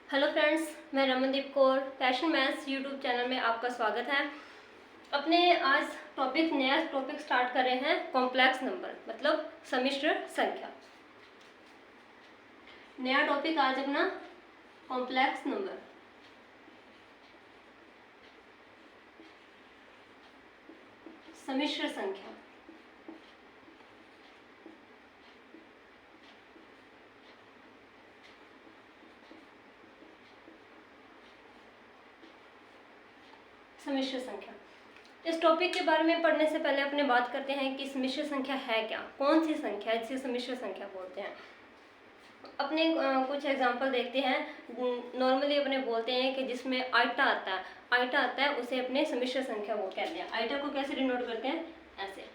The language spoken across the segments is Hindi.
हेलो फ्रेंड्स, मैं Ramandeep Kaur passion maths YouTube channel में आपका स्वागत है। अपने आज नया टॉपिक स्टार्ट कर रहे हैं कॉम्प्लेक्स नंबर मतलब सम्मिश्र संख्या। नया टॉपिक आज अपना कॉम्प्लेक्स नंबर। सम्मिश्र संख्या। सम्मिश्र संख्या, इस टॉपिक के बारे में पढ़ने से पहले अपने बात करते हैं कि सम्मिश्र संख्या है क्या, कौन सी संख्या है जिसे सम्मिश्र संख्या बोलते हैं। अपने कुछ एग्जांपल देखते हैं। नॉर्मली अपने बोलते हैं कि जिसमें आइटा आता है उसे अपने सम्मिश्र संख्या वो कहते हैं। आइटा को कैसे डिनोट करते हैं, ऐसे।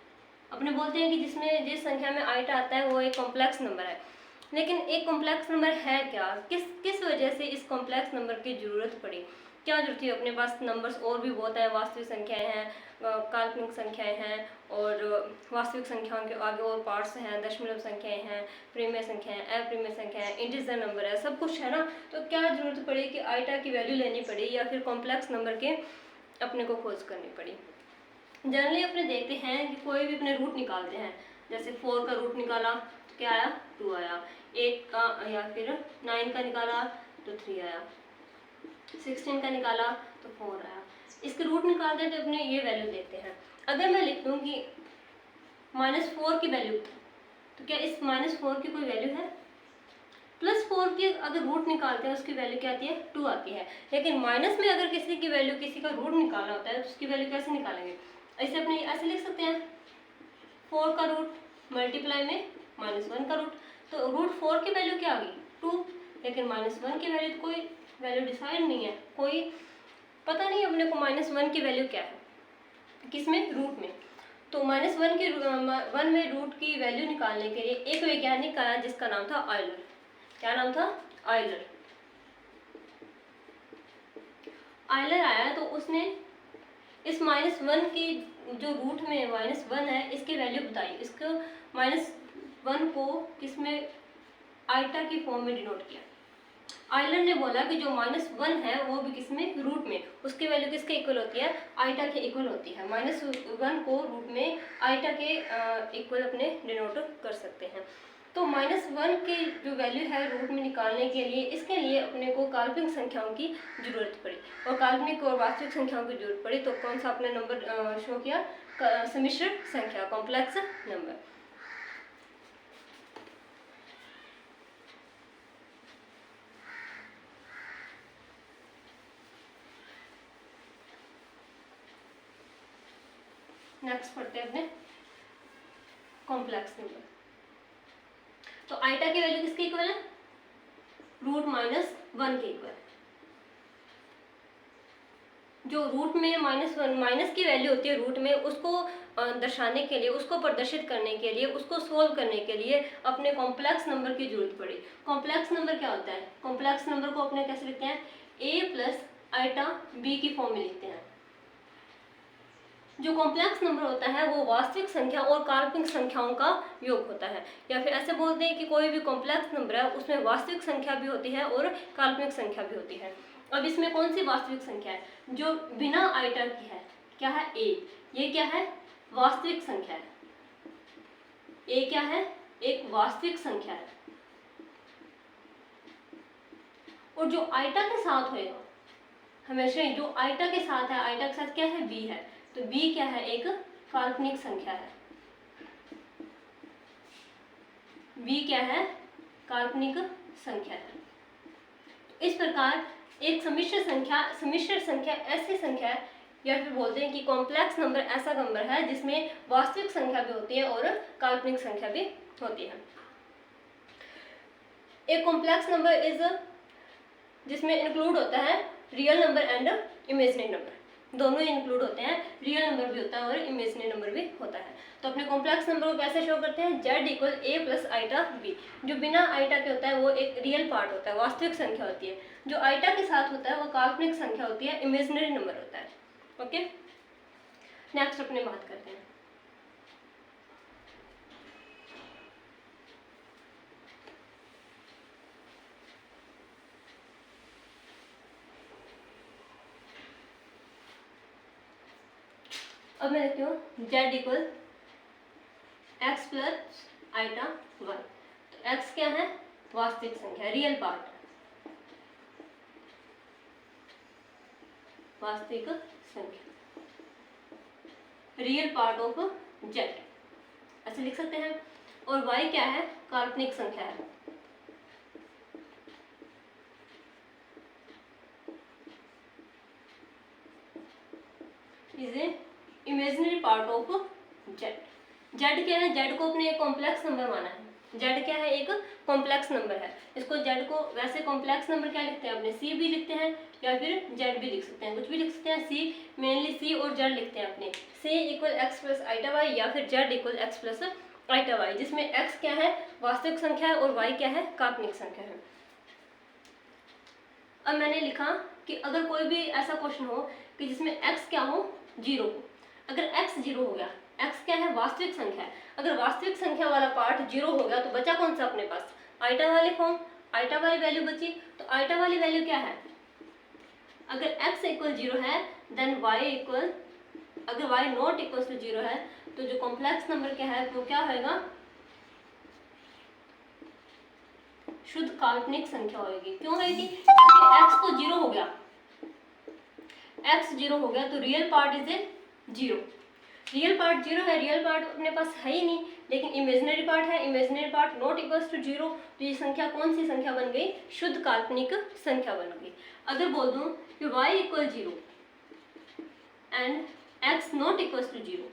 अपने बोलते हैं कि जिस संख्या में आइटा आता है वो एक कॉम्प्लेक्स नंबर है। लेकिन एक कॉम्प्लेक्स नंबर है क्या, किस वजह से इस कॉम्प्लेक्स नंबर की जरूरत पड़ी, क्या जरूरत है। अपने पास नंबर्स और भी बहुत है, वास्तविक संख्याएं हैं, काल्पनिक संख्याएं हैं, और वास्तविक संख्याओं के आगे और पार्ट्स हैं, दशमलव संख्याएं हैं, प्रीमिय संख्याएं, अप्रीमिय संख्याएं, इंटीजर नंबर है, सब कुछ है ना। तो क्या जरूरत पड़ी कि आइटा की वैल्यू लेनी पड़ी या फिर कॉम्प्लेक्स नंबर के अपने को खोज करनी पड़ी। जनरली अपने देखते हैं कि कोई भी अपने रूट निकालते हैं, जैसे 4 का रूट निकाला तो क्या आया, 2 आया। 8 का या फिर 9 का निकाला तो 3 आया। 16 का निकाला तो 4 आया। इसके रूट निकालते हैं तो अपने ये वैल्यू देखते हैं। अगर मैं लिख दूँ कि -4 की वैल्यू, तो क्या इस -4 की कोई वैल्यू है। +4 की अगर रूट निकालते हैं उसकी वैल्यू क्या आती है, 2 आती है। लेकिन माइनस में अगर किसी की वैल्यू, किसी का रूट निकालना होता है तो उसकी वैल्यू कैसे निकालेंगे, ऐसे अपने ऐसे लिख सकते हैं। 4 का रूट मल्टीप्लाई में -1 का रूट, तो √4 की वैल्यू क्या आ गई, 2। लेकिन -1 की वैल्यू तो कोई वैल्यू डिसाइड नहीं है, कोई पता नहीं अपने को -1 की वैल्यू क्या है, किसमें, रूट में। तो -1 में रूट की वैल्यू निकालने के लिए एक वैज्ञानिक आया जिसका नाम था ऑयलर। क्या नाम था, ऑयलर। ऑयलर आया तो उसने इस -1 की जो रूट में -1 है इसकी वैल्यू बताई। इसको -1 को किसमें, आइटा की फॉर्म में डिनोट किया। ऑयलर ने बोला कि जो -1 है वो भी किसमें, रूट में, उसकी वैल्यू किसके इक्वल होती है, आइटा के इक्वल होती है। -1 को रूट में आइटा के इक्वल अपने डिनोट कर सकते हैं। तो -1 की जो वैल्यू है रूट में निकालने के लिए, इसके लिए अपने को काल्पनिक संख्याओं की जरूरत पड़ी, और काल्पनिक और वास्तविक संख्याओं की जरूरत पड़ी। तो कौन सा अपने नंबर शो किया, सम्मिश्र संख्या, कॉम्प्लेक्स नंबर। नेक्स्ट पढ़ते हैं अपने कॉम्प्लेक्स नंबर। तो आइटा की वैल्यू किसके इक्वल है, √-1 के इक्वल। जो रूट में -1 माइनस की वैल्यू होती है रूट में, उसको दर्शाने के लिए, उसको प्रदर्शित करने के लिए, उसको सोल्व करने के लिए अपने कॉम्प्लेक्स नंबर की जरूरत पड़ी। कॉम्प्लेक्स नंबर क्या होता है, कॉम्प्लेक्स नंबर को अपने कैसे लिखते हैं, a + आइटा b की फॉर्म में लिखते हैं। जो कॉम्प्लेक्स नंबर होता है वो वास्तविक संख्या और काल्पनिक संख्याओं का योग होता है, या फिर ऐसे बोलते हैं कि कोई भी कॉम्प्लेक्स नंबर है उसमें वास्तविक संख्या भी होती है और काल्पनिक संख्या भी होती है। अब इसमें कौन सी वास्तविक संख्या है, जो बिना आइटा की है, क्या है, a। ये क्या है, वास्तविक संख्या है। a क्या है, एक वास्तविक संख्या है। और जो आइटा के साथ होएगा, हमेशा जो आइटा के साथ है, आइटा के साथ क्या है, b है, तो b क्या है, एक काल्पनिक संख्या है। b क्या है, काल्पनिक संख्या है। इस प्रकार एक सम्मिश्र संख्या ऐसी संख्या है, या फिर बोलते हैं कि कॉम्प्लेक्स नंबर ऐसा नंबर है जिसमें वास्तविक संख्या भी होती है और काल्पनिक संख्या भी होती है। एक कॉम्प्लेक्स नंबर इज जिसमें इंक्लूड होता है real number and imaginary number, दोनों ही इंक्लूड होते हैं, रियल नंबर भी होता है और इमेजिनरी नंबर भी होता है। तो अपने कॉम्प्लेक्स नंबर को कैसे शो करते हैं, z = a + आइटा b। जो बिना आइटा के होता है वो एक रियल पार्ट होता है, वास्तविक संख्या होती है। जो आइटा के साथ होता है वो काल्पनिक संख्या होती है, इमेजिनरी नंबर होता है। ओके, नेक्स्ट अपने बात करते हैं। अब मैं लिखती हूँ z equal x plus iota y. तो एक्स क्या है, वास्तविक संख्या, रियल पार्ट, वास्तविक संख्या, रियल पार्ट ऑफ जेड, ऐसे लिख सकते हैं। और y क्या है, काल्पनिक संख्या है, is A imaginary part of Z. Z क्या है, जेड को अपने एक कॉम्प्लेक्स नंबर माना है, जेड क्या है, एक कॉम्प्लेक्स नंबर है। इसको जेड को वैसे कॉम्प्लेक्स नंबर क्या लिखते हैं अपने, सी भी लिखते हैं या फिर जेड भी लिख सकते हैं, कुछ भी लिख सकते हैं। सी मेनली सी और जेड लिखते हैं अपने, C equal x plus iota Y या फिर Z equal x plus iota Y, जिसमें एक्स क्या है, वास्तविक संख्या है और वाई क्या है, काल्पनिक संख्या है। अब मैंने लिखा कि अगर कोई भी ऐसा क्वेश्चन हो कि जिसमें एक्स क्या हो, जीरो हो, अगर एक्स जीरो हो गया, एक्स क्या है, वास्तविक संख्या है, अगर वास्तविक संख्या वाला पार्ट जीरो हो गया तो बचा कौन सा अपने पास, आइटा वाले फॉर्म, आइटा वाली वैल्यू बची। तो आइटा वाली वैल्यू क्या है, अगर x इक्वल जीरो है देन y इक्वल, अगर y not equal to zero है तो जो कॉम्प्लेक्स नंबर क्या है वो क्या होएगा, शुद्ध काल्पनिक संख्या होगी। क्यों होगी, क्योंकि x तो जीरो हो गया, x जीरो हो गया तो real part is a zero, real part zero है, रियल पार्ट अपने पास है ही नहीं, लेकिन इमेजिनरी पार्ट है, imaginary part not equals to zero, तो ये संख्या कौन सी संख्या बन गई, शुद्ध काल्पनिक संख्या बन गई। अगर बोल दूं कि y equal zero and x not equals to zero,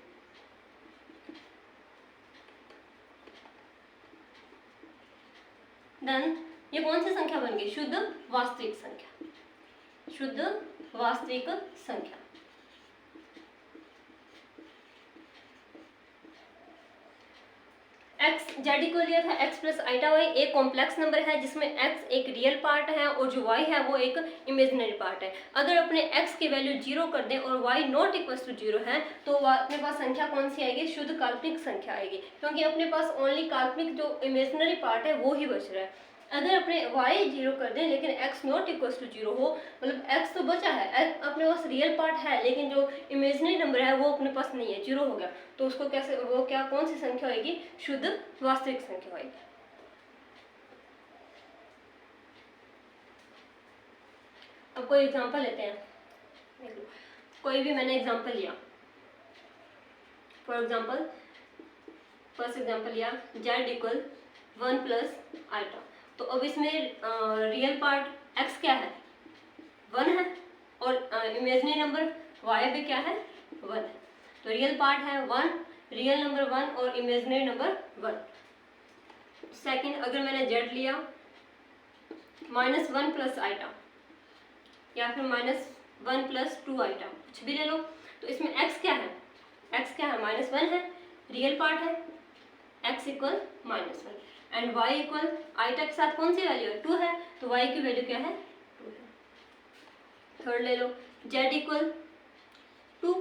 then ये कौन सी संख्या बन गई, शुद्ध वास्तविक संख्या, शुद्ध वास्तविक संख्या। x जेड इक्वल लिया था x प्लस आइटा वाई, एक कॉम्प्लेक्स नंबर है जिसमें x एक रियल पार्ट है और जो y है वो एक इमेजिनरी पार्ट है। अगर अपने x की वैल्यू जीरो कर दें और y not equal to zero है तो अपने पास संख्या कौन सी आएगी, शुद्ध काल्पनिक संख्या आएगी, क्योंकि अपने पास ओनली काल्पनिक जो इमेजिनरी पार्ट है वो ही बच रहा है। अगर अपने y जीरो कर दें लेकिन x not equal to zero हो, मतलब x तो बचा है, अपने पास रियल पार्ट है लेकिन जो इमेजिनरी नंबर है वो अपने पास नहीं है, जीरो हो गया, तो उसको कैसे, वो क्या कौन सी संख्या होगी, शुद्ध वास्तविक संख्या होगी। अब कोई एग्जांपल लेते हैं, कोई भी मैंने एग्जांपल लिया, फॉर एग्जांपल फर्स्ट एग्जांपल लिया z इक्वल 1 प्लस आइटा, तो अब इसमें रियल पार्ट x क्या है, 1 है, और इमेजिनरी नंबर y भी क्या है, 1 है, तो रियल पार्ट है 1, रियल नंबर 1 और इमेजिनरी नंबर 1। सेकंड, अगर मैंने z लिया -1 प्लस आइटा या फिर -1 प्लस 2 आइटा, कुछ भी ले लो, तो इसमें x क्या है, x क्या है, -1 है, रियल पार्ट है, x equal -1 and y equal iota के साथ कौन सी वैल्यू है, 2 है, तो y की वैल्यू क्या है, 2 है। थर्ड ले लो z इक्वल 2,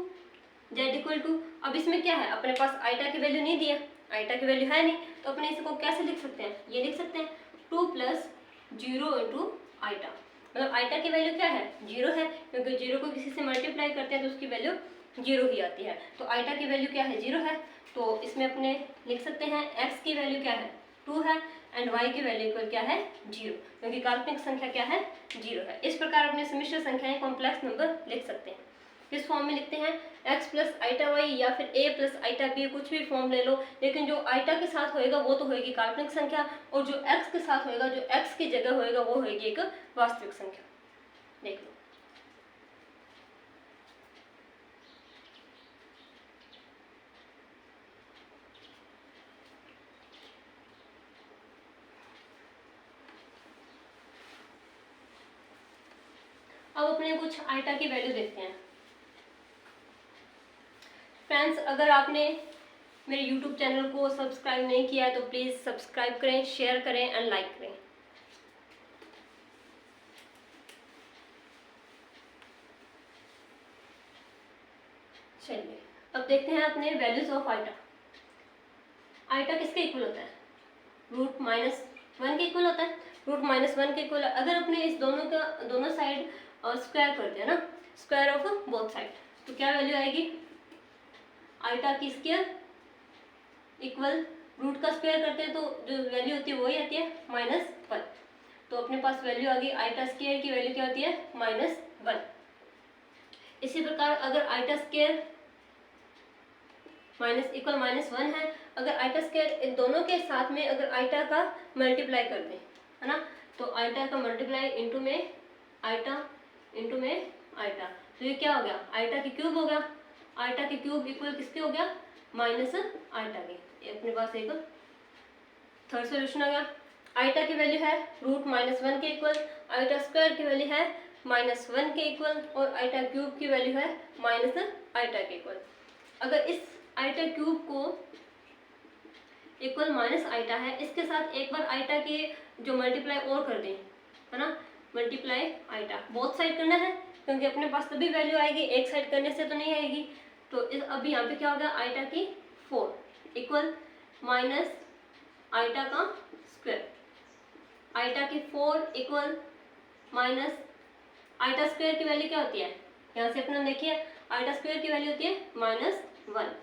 z इक्वल 2, अब इसमें क्या है, अपने पास आइटा की वैल्यू नहीं दिया, आइटा की वैल्यू है नहीं, तो अपने इसको कैसे लिख सकते हैं, ये लिख सकते हैं 2 प्लस 0 इंटू आइटा, मतलब आइटा की वैल्यू क्या है, 0 है, क्योंकि 0 को किसी से मल्टीप्लाई करते हैं तो उसकी वैल्यू 0 ही आती है, तो आइटा की वैल्यू क्या है, 0 है, तो इसमें अपने लिख सकते हैं x की वैल्यू क्या है, 2 है एंड y की वैल्यू इक्वल क्या है, 0, क्योंकि काल्पनिक संख्या क्या है, 0 है। इस प्रकार अपने सम्मिश्र संख्याएं कॉम्प्लेक्स नंबर लिख सकते हैं। किस फॉर्म में लिखते हैं, x प्लस आइटा वाई या फिर a प्लस आइटा बी, कुछ भी फॉर्म ले लो, लेकिन जो आइटा के साथ होएगा वो तो होएगी काल्पनिक संख्या, और जो x के साथ होएगा, जो x की जगह होएगा वो होएगी एक वास्तविक संख्या। देख लो, अब अपने कुछ आइटा की वैल्यू देखते हैं। फ्रेंड्स, अगर आपने मेरे YouTube चैनल को सब्सक्राइब नहीं किया है तो प्लीज़ सब्सक्राइब करें, शेयर करें एंड लाइक करें। चलिए अब देखते हैं अपने वैल्यूज ऑफ आइटा। आइटा किसके इक्वल होता है, रूट माइनस 1 के इक्वल होता है, रूट माइनस 1 के इक्वल। अगर अपने इस दोनों साइड स्क्वायर करते हैं ना, स्क्वायर ऑफ बोथ साइड, तो क्या वैल्यू आएगी, आइटा की स्क्वायर इक्वल रूट का स्क्वायर करते हैं तो जो वैल्यू होती है वही आती है -1। तो अपने पास वैल्यू आ गई आइटा स्क्वायर की वैल्यू क्या होती है -1। इसी प्रकार अगर आइटा स्क्वायर -1 है, अगर आइटा स्क्वायर इन दोनों के साथ में अगर आइटा का मल्टीप्लाई कर दें, है ना, तो आइटा का मल्टीप्लाई इंटू में आइटा इंटू में आइटा, तो ये क्या हो गया आइटा की क्यूब हो गया। आइटा की क्यूब इक्वल किसके हो गया माइनस आइटा के। ये अपने पास एक थर्ड सोल्यूशन आ गया। आइटा की वैल्यू है √-1 के इक्वल, आइटा स्क्वायर की वैल्यू है -1 के इक्वल और आइटा क्यूब की वैल्यू है माइनस आइटा के इक्वल। अगर इस आइटा क्यूब को इक्वल माइनस आइटा है, इसके साथ एक बार आइटा के जो मल्टीप्लाई और कर दें, है ना, मल्टीप्लाई आइटा बोथ साइड करना है क्योंकि अपने पास तभी वैल्यू आएगी, एक साइड करने से तो नहीं आएगी। तो इस अभी यहाँ पे क्या हो गया आइटा की 4 इक्वल माइनस आइटा का स्क्वायर, आइटा की 4 इक्वल माइनस आइटा स्क्वायर की वैल्यू क्या होती है, यहाँ से अपने देखिए आइटा स्क्वायर की वैल्यू होती है -1।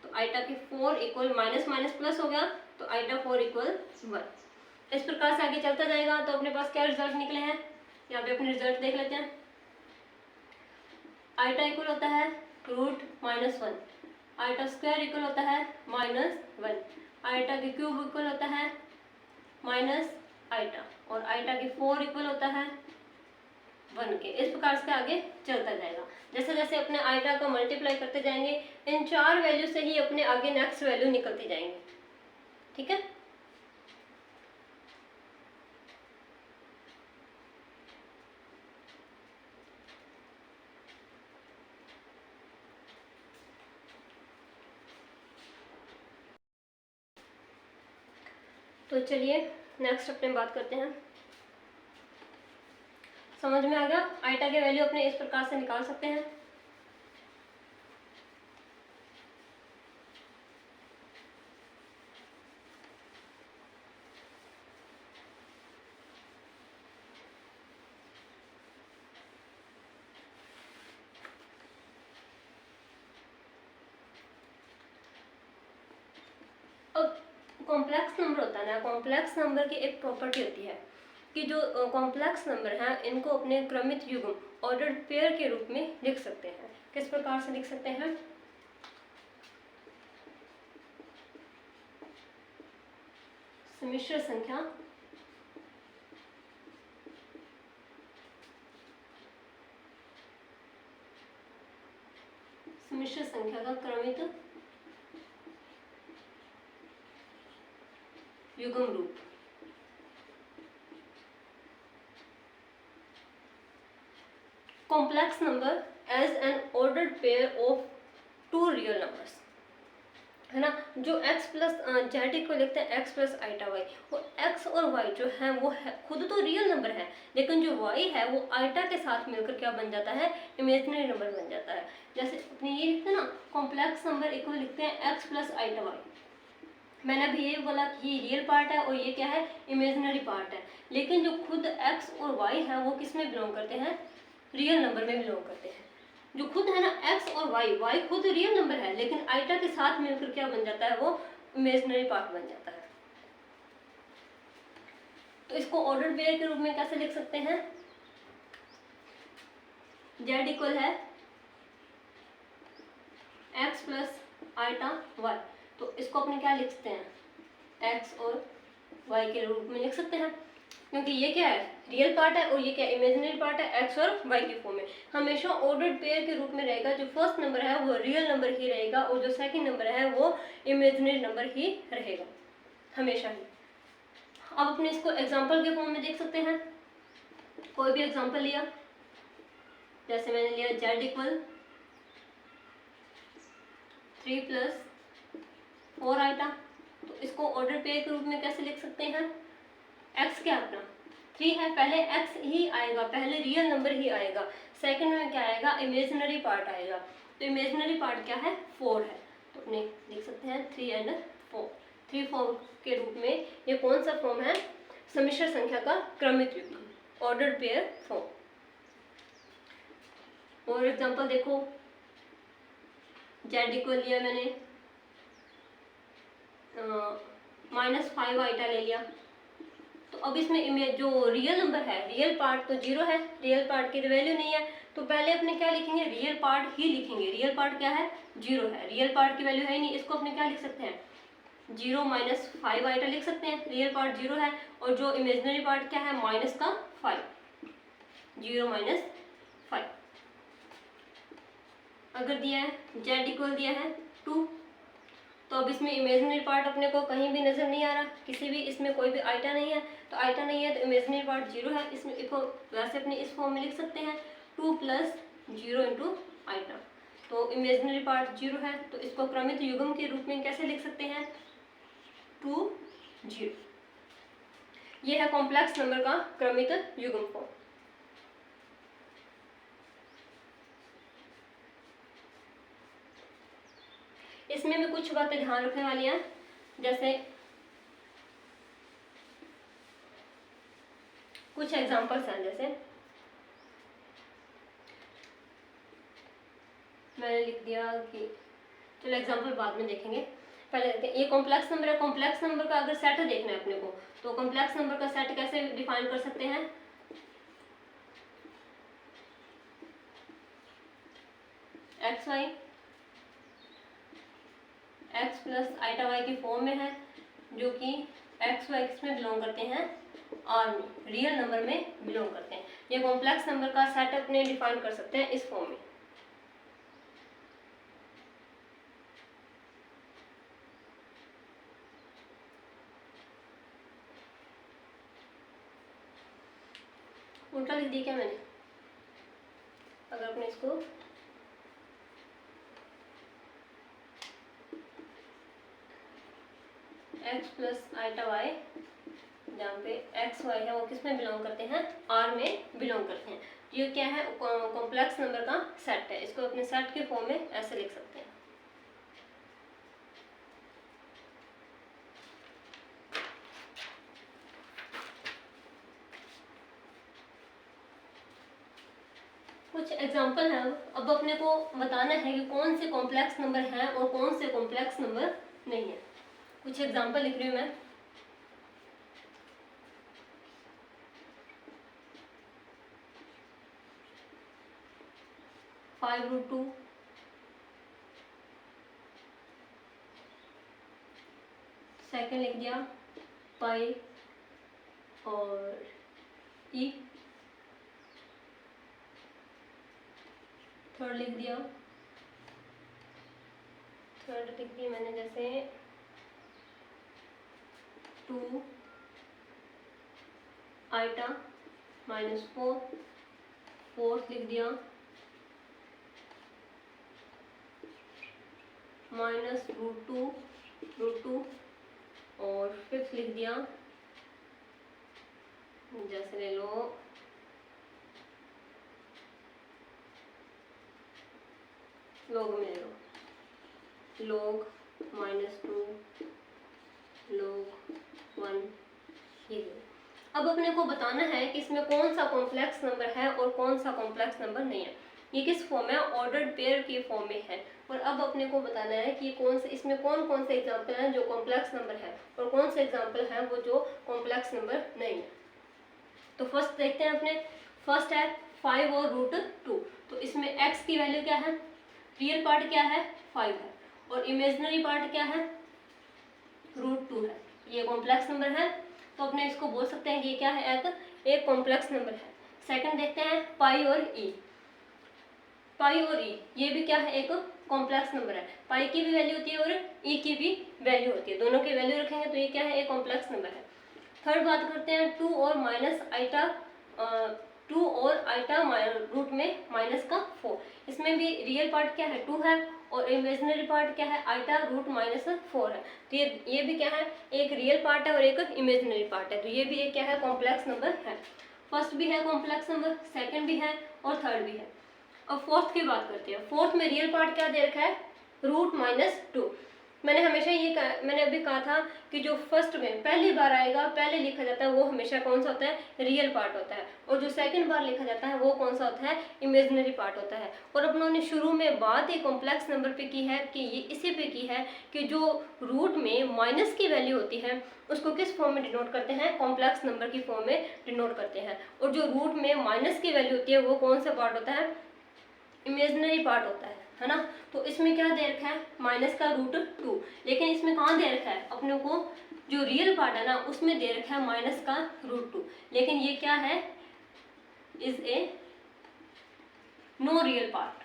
तो आइटा की 4 इक्वल माइनस माइनस प्लस हो गया, तो आइटा 4 इक्वल 1। इस प्रकार से आगे चलता जाएगा। तो अपने पास क्या रिजल्ट निकले हैं, यहाँ पे अपने रिजल्ट देख लेते हैं। आइटा इक्वल होता है √-1, आइटा स्क्वायर इक्वल होता है -1, आइटा की क्यूब इक्वल होता है माइनस आइटा और आइटा की 4 इक्वल होता है 1 के। इस प्रकार से आगे चलता जाएगा। जैसे जैसे अपने आइटा का मल्टीप्लाई करते जाएंगे, इन 4 वैल्यू से ही अपने आगे नेक्स्ट वैल्यू निकलती जाएंगे। ठीक है, तो चलिए नेक्स्ट अपने बात करते हैं। समझ में आ गया, आइटा के वैल्यू अपने इस प्रकार से निकाल सकते हैं। अब कॉम्प्लेक्स नंबर होता है ना, कॉम्प्लेक्स नंबर की एक प्रॉपर्टी होती है कि जो कॉम्प्लेक्स नंबर हैं इनको अपने क्रमित युग्म ऑर्डर्ड पेयर के रूप में लिख सकते हैं। किस प्रकार से लिख सकते हैं, सम्मिश्र संख्या सम्मिश्र संख्या का क्रमित युग्म रूप। Complex number as an ordered pair of 2 real numbers, है ना, जो x प्लस जेड को लिखते हैं x प्लस आइटा वाई, वो x और y जो है वो है खुद तो रियल नंबर है, लेकिन जो y है वो आइटा के साथ मिलकर क्या बन जाता है, इमेजिनरी नंबर बन जाता है। जैसे अपने ये लिखते हैं ना, कॉम्प्लेक्स नंबर इक्वल लिखते हैं x प्लस आइटा वाई। मैंने अभी ये बोला कि ये रियल पार्ट है और ये क्या है, इमेजिनरी पार्ट है, लेकिन जो खुद x और y है वो किस में बिलोंग करते हैं, रियल नंबर में बिलोंग करते हैं। जो खुद है ना x और y खुद रियल नंबर है, लेकिन आइटा के साथ मिलकर क्या बन जाता है, वो इमेजिनरी पार्ट बन जाता है। तो इसको ऑर्डर पेयर के रूप में कैसे लिख सकते हैं, z इक्वल है x प्लस आइटा y, तो इसको अपने क्या लिख सकते हैं, x और y के रूप में लिख सकते हैं, क्योंकि ये क्या है, रियल पार्ट है और ये क्या इमेजिनरी पार्ट है, x और y के फॉर्म में। हमेशा ऑर्डर्ड पेयर के रूप में रहेगा, जो फर्स्ट नंबर है वो रियल नंबर ही रहेगा और जो सेकंड नंबर है वो इमेजिनरी नंबर ही रहेगा हमेशा ही। अब अपने इसको एग्जांपल के फॉर्म में देख सकते हैं। कोई भी एग्जांपल लिया, जैसे मैंने लिया z इक्वल 3 + 4 आइटा, तो इसको ऑर्डर पेयर के रूप में कैसे लिख सकते हैं, x क्या अपना 3 है, पहले x ही आएगा, पहले रियल नंबर ही आएगा, सेकंड में क्या आएगा, इमेजिनरी पार्ट आएगा। तो इमेजिनरी पार्ट क्या है, 4 है, तो अपने लिख सकते हैं 3 और 4। 3 4 के रूप में ये कौन सा फॉर्म है, सम्मिश्र संख्या का क्रमित युग्म, ऑर्डर्ड पेयर फॉर्म। और एग्जांपल देखो, जेड इक्वल लिया मैंने -5 आइटा ले लिया। तो अब इसमें इमेज जो रियल नंबर है, रियल पार्ट तो 0 है, रियल पार्ट की तो वैल्यू नहीं है, तो पहले अपने क्या लिखेंगे, रियल पार्ट ही लिखेंगे। रियल पार्ट क्या है, 0 है, रियल पार्ट की वैल्यू है ही नहीं, इसको अपने क्या लिख सकते हैं, 0 - 5 आइटा लिख सकते हैं। रियल पार्ट 0 है और जो इमेजिनरी पार्ट क्या है, -5, 0 - 5। अगर दिया है जेड इक्वल दिया है 2, तो अब इसमें इमेजिनरी पार्ट अपने को कहीं भी नजर नहीं आ रहा, किसी भी इसमें कोई भी आइटा नहीं है, तो आइटा नहीं है तो इमेजिनरी पार्ट 0 है। इसमें वैसे अपने इस फॉर्म में लिख सकते हैं 2 + 0 × आइटा। तो इमेजिनरी पार्ट 0 है, तो इसको क्रमित युग्म के रूप में कैसे लिख सकते हैं, 2 0। ये है कॉम्प्लेक्स नंबर का क्रमित युग्म फॉर्म। इसमें भी कुछ बातें ध्यान रखने वाली हैं, जैसे कुछ एग्जांपल्स हैं। जैसे मैंने लिख दिया कि, चलो एग्जांपल बाद में देखेंगे, पहले देखते हैं। ये कॉम्प्लेक्स नंबर है, कॉम्प्लेक्स नंबर का अगर सेट देखना है अपने को, तो कॉम्प्लेक्स नंबर का सेट कैसे डिफाइन कर सकते हैं, x y x plus iota y की फॉर्म में है, जो कि एक्स वाई किस में बिलोंग करते हैं, आर में, रियल नंबर में बिलोंग करते हैं। ये कॉम्प्लेक्स नंबर का सेट अपने डिफाइन कर सकते हैं इस फॉर्म में। उल्टा लिख दिया क्या मैंने, अगर अपने इसको x प्लस आइटा वाई, जहाँ पे एक्स वाई है वो किस में बिलोंग करते हैं, आर में बिलोंग करते हैं। ये क्या है, कॉम्प्लेक्स नंबर का सेट है, इसको अपने सेट के फॉर्म में ऐसे लिख सकते हैं। कुछ एग्जांपल है, अब अपने को बताना है कि कौन से कॉम्प्लेक्स नंबर हैं और कौन से कॉम्प्लेक्स नंबर नहीं है। कुछ एग्जांपल लिख रही हूँ मैं। (5√2), सेकेंड लिख दिया पाई और ई, थर्ड लिख दिया, मैंने जैसे 2 आइटा -4, फोर्थ लिख दिया -√2 और फिफ्थ लिख दिया, जैसे ले लो log में ले लो, log -2 log 1, ये। अब अपने को बताना है कि इसमें कौन सा कॉम्प्लेक्स नंबर है और कौन सा कॉम्प्लेक्स नंबर नहीं है। ये किस फॉर्म है, ऑर्डर्ड पेयर के फॉर्म में है। और अब अपने को बताना है कि कौन से, इसमें कौन कौन से एग्जाम्पल हैं जो कॉम्प्लेक्स नंबर है और कौन से एग्जाम्पल हैं वो जो कॉम्प्लेक्स नंबर नहीं है। तो फर्स्ट देखते हैं अपने, फर्स्ट है 5 और √2। तो इसमें x की वैल्यू क्या है, रियल पार्ट क्या है, 5 है, और इमेजिनरी पार्ट क्या है, √2 है। ये कॉम्प्लेक्स नंबर है, तो अपने इसको बोल सकते हैं कि ये क्या है, एक कॉम्प्लेक्स नंबर है। सेकंड देखते हैं पाई और ई, पाई और ई ये भी क्या है, एक कॉम्प्लेक्स नंबर है। पाई की भी वैल्यू होती है और ई की भी वैल्यू होती है, दोनों की वैल्यू रखेंगे तो ये क्या है, एक कॉम्प्लेक्स नंबर है। थर्ड बात करते हैं 2 और आइटा रूट में -4। इसमें भी रियल पार्ट क्या है, 2 है, और इमेजिनरी पार्ट क्या है, आइटा रूट -4 है। तो ये भी क्या है, एक रियल पार्ट है और एक इमेजिनरी पार्ट है। तो ये भी एक क्या है, कॉम्प्लेक्स नंबर है। फर्स्ट भी है कॉम्प्लेक्स नंबर, सेकंड भी है और थर्ड भी है। अब फोर्थ की बात करते हैं। फोर्थ में रियल पार्ट क्या दे रखा है, √-2। मैंने अभी कहा था कि जो फर्स्ट में पहली बार आएगा, पहले लिखा जाता है, वो हमेशा कौन सा होता है, रियल पार्ट होता है। और जो सेकंड बार लिखा जाता है वो कौन सा होता है, इमेजिनरी पार्ट होता है। और अपनों ने शुरू में बात एक कॉम्प्लेक्स नंबर पे की है कि ये इसी पे की है कि जो रूट में माइनस की वैल्यू होती है उसको किस फॉर्म में डिनोट करते हैं, कॉम्प्लेक्स नंबर की फॉर्म में डिनोट करते हैं। और जो रूट में माइनस की वैल्यू होती है वो कौन सा पार्ट होता है, इमेजिनरी पार्ट होता है ना। तो इसमें क्या दे रखा है, माइनस का √2, लेकिन इसमें कहाँ दे रखा है अपने को, जो रियल पार्ट है ना उसमें दे रखा है माइनस का √2, लेकिन ये क्या है, is a no real part,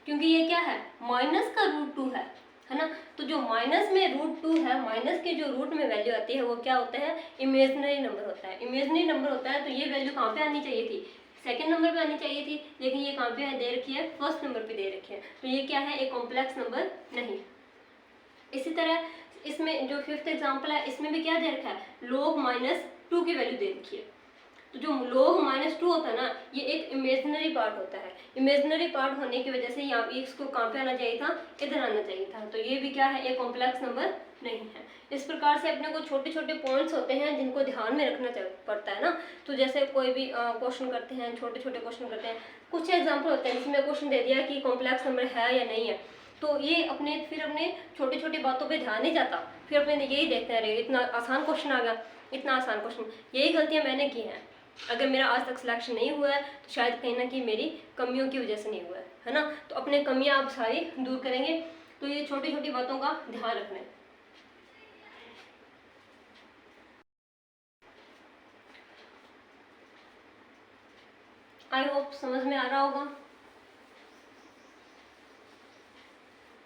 क्योंकि ये क्या है, माइनस का √2 है ना। तो जो माइनस में √2 है, माइनस के जो रूट में वैल्यू आती है वो क्या होता है, इमेजिनरी नंबर होता है। इमेजिनरी नंबर होता है तो ये वैल्यू कहाँ पे आनी चाहिए थी, सेकंड नंबर पे आनी चाहिए थी, लेकिन ये कहाँ पे दे रखी है, फर्स्ट नंबर पे दे रखी है। तो ये क्या है, एक कॉम्प्लेक्स नंबर नहीं। इसी तरह इसमें जो फिफ्थ एग्जांपल है इसमें भी क्या दे रखा है, log -2 की वैल्यू दे रखी है। तो जो log -2 होता है ना, ये एक इमेजिनरी पार्ट होता है। इमेजिनरी पार्ट होने की वजह से यहाँ पे इसको कहाँ पे आना चाहिए था, इधर आना चाहिए था। तो ये भी क्या है, एक कॉम्प्लेक्स नंबर नहीं है। इस प्रकार से अपने को छोटे छोटे पॉइंट्स होते हैं जिनको ध्यान में रखना पड़ता है ना। तो जैसे कोई भी क्वेश्चन करते हैं, छोटे छोटे क्वेश्चन करते हैं, कुछ एग्जाम्पल होते हैं जिसमें क्वेश्चन दे दिया कि कॉम्प्लेक्स नंबर है या नहीं है, तो ये फिर अपने छोटी छोटी बातों पे ध्यान नहीं जाता, फिर अपने यही देखते हैं, अरे इतना आसान क्वेश्चन आ गया, इतना आसान क्वेश्चन। यही गलतियाँ मैंने की हैं। अगर मेरा आज तक सिलेक्शन नहीं हुआ है तो शायद कहीं ना कहीं मेरी कमियों की वजह से नहीं हुआ है ना। तो अपने कमियां आप सारी दूर करेंगे। तो ये छोटी छोटी बातों का ध्यान रखना। आई होप समझ में आ रहा होगा।